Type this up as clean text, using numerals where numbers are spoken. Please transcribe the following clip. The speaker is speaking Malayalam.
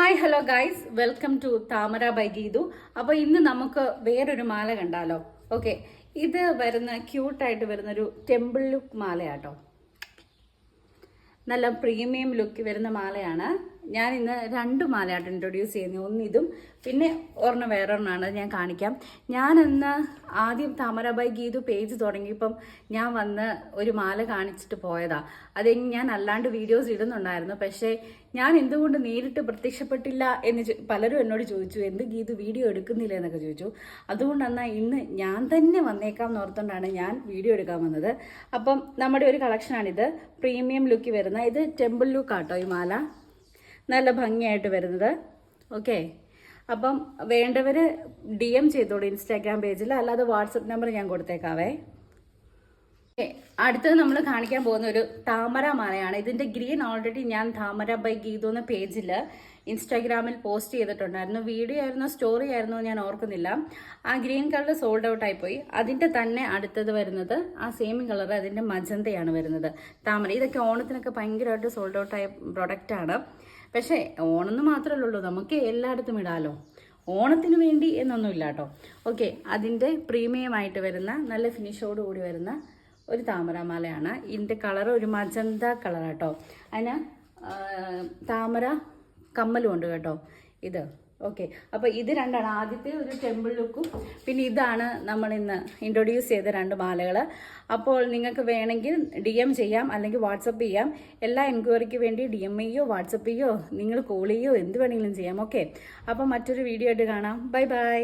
Hi hello guys, welcome to Thamara by Geethu. അപ്പോൾ ഇന്ന് നമുക്ക് വേറൊരു മാല കണ്ടാലോ? ഓക്കെ, ഇത് വരുന്ന ക്യൂട്ടായിട്ട് വരുന്നൊരു ടെമ്പിൾ ലുക്ക് മാലയാട്ടോ. നല്ല പ്രീമിയം ലുക്ക് വരുന്ന മാലയാണ്. ഞാൻ ഇന്ന് രണ്ട് മാലയായിട്ട് ഇൻട്രൊഡ്യൂസ് ചെയ്യുന്നത്. ഒന്ന് ഇതും, പിന്നെ ഒരെണ്ണം വേറൊരെണ്ണമാണ് ഞാൻ കാണിക്കാം. ഞാനിന്ന് ആദ്യം താമര ബൈ ഗീതു പേജ് തുടങ്ങിയപ്പം ഞാൻ വന്ന് ഒരു മാല കാണിച്ചിട്ട് പോയതാ. അത് ഞാൻ അല്ലാണ്ട് വീഡിയോസ് ഇടുന്നുണ്ടായിരുന്നു. പക്ഷേ ഞാൻ എന്തുകൊണ്ട് നേരിട്ട് പ്രത്യക്ഷപ്പെട്ടില്ല എന്ന് പലരും എന്നോട് ചോദിച്ചു. എന്ത് ഗീതു വീഡിയോ എടുക്കുന്നില്ല എന്നൊക്കെ ചോദിച്ചു. അതുകൊണ്ടെന്നാ ഇന്ന് ഞാൻ തന്നെ വന്നേക്കാം എന്നോർത്തുകൊണ്ടാണ് ഞാൻ വീഡിയോ എടുക്കാൻ വന്നത്. അപ്പം നമ്മുടെ ഒരു കളക്ഷനാണിത്, പ്രീമിയം ലുക്ക് വരുന്ന. ഇത് ടെമ്പിൾ ലുക്ക് ആട്ടോ ഈ മാല, നല്ല ഭംഗിയായിട്ട് വരുന്നത്. ഓക്കെ, അപ്പം വേണ്ടവർ DM ചെയ്തോളൂ ഇൻസ്റ്റാഗ്രാം പേജിൽ, അല്ലാതെ വാട്സപ്പ് നമ്പർ ഞാൻ കൊടുത്തേക്കാവേ. അടുത്തത് നമ്മൾ കാണിക്കാൻ പോകുന്ന ഒരു താമര മാലയാണ്. ഇതിൻ്റെ ഗ്രീൻ ഓൾറെഡി ഞാൻ താമര ബൈ ഗീതു എന്ന പേജിൽ ഇൻസ്റ്റാഗ്രാമിൽ പോസ്റ്റ് ചെയ്തിട്ടുണ്ടായിരുന്നു. വീഡിയോ ആയിരുന്നോ സ്റ്റോറി ആയിരുന്നോ ഞാൻ ഓർക്കുന്നില്ല. ആ ഗ്രീൻ കളർ സോൾഡ് ഔട്ട് ആയിപ്പോയി. അതിൻ്റെ തന്നെ അടുത്തത് വരുന്നത് ആ സെയിം കളർ, അതിൻ്റെ മജന്തയാണ് വരുന്നത്. താമര ഇതൊക്കെ ഓണത്തിനൊക്കെ ഭയങ്കരമായിട്ട് സോൾഡ് ഔട്ട് ആയ പ്രൊഡക്റ്റാണ്. പക്ഷേ ഓണമെന്ന് മാത്രമല്ലേ ഉള്ളൂ, നമുക്ക് എല്ലായിടത്തും ഇടാമല്ലോ. ഓണത്തിന് വേണ്ടി എന്നൊന്നുമില്ല കേട്ടോ. ഓക്കെ, അതിൻ്റെ പ്രീമിയമായിട്ട് വരുന്ന നല്ല ഫിനിഷോട് കൂടി വരുന്ന ഒരു താമരമാലയാണ്. ഇതിൻ്റെ കളർ ഒരു മജന്ത കളറാട്ടോ. അതിന് താമര കമ്മലും ഉണ്ട് കേട്ടോ ഇത്. ഓക്കെ, അപ്പോൾ ഇത് രണ്ടാണ്. ആദ്യത്തെ ഒരു ടെമ്പിൾ ലുക്കും, പിന്നെ ഇതാണ് നമ്മൾ ഇന്ന് ഇൻട്രൊഡ്യൂസ് ചെയ്ത രണ്ട് മാലകൾ. അപ്പോൾ നിങ്ങൾക്ക് വേണമെങ്കിൽ DM ചെയ്യാം, അല്ലെങ്കിൽ വാട്സപ്പ് ചെയ്യാം. എല്ലാ എൻക്വയറിക്ക് വേണ്ടി DM ചെയ്യോ വാട്സപ്പ് ചെയ്യോ നിങ്ങൾ കോൾ ചെയ്യോ എന്ത് വേണമെങ്കിലും ചെയ്യാം. ഓക്കെ, അപ്പോൾ മറ്റൊരു വീഡിയോ ആയിട്ട് കാണാം. Bye bye.